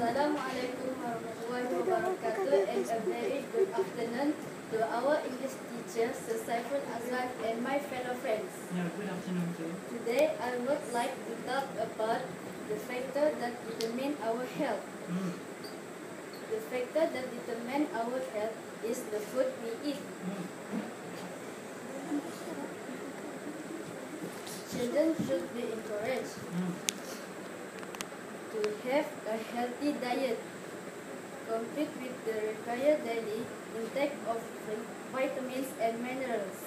Assalamualaikum warahmatullahi wabarakatuh, and a very good afternoon to our English teacher, Sir Saiful Azlan, and my fellow friends. Yeah, good afternoon too. Today I would like to talk about the factor that determine our health. The factor that determine our health is the food we eat. Children should be encouraged to have a healthy diet, complete with the required daily intake of vitamins and minerals.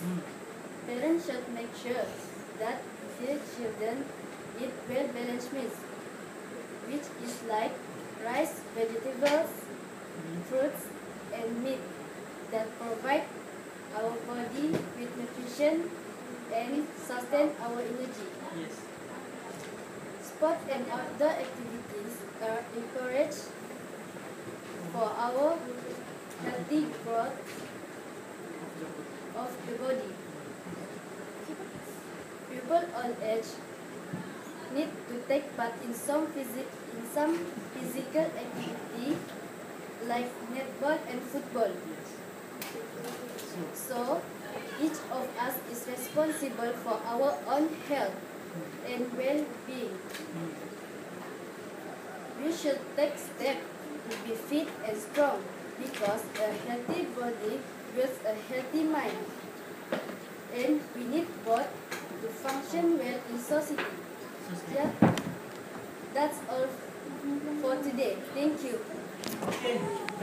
Parents should make sure that their children eat well-balanced meals, which is like rice, vegetables, fruits, and meat that provide our body with nutrition and sustain our energy. Yes. Sport and outdoor activities are encouraged for our healthy growth of the body. People on age need to take part in some physical activity like netball and football. So, each of us is responsible for our own health and well-being. We should take steps to be fit and strong, because a healthy body builds a healthy mind, and we need both to function well in society. Yeah, that's all for today. Thank you. Okay.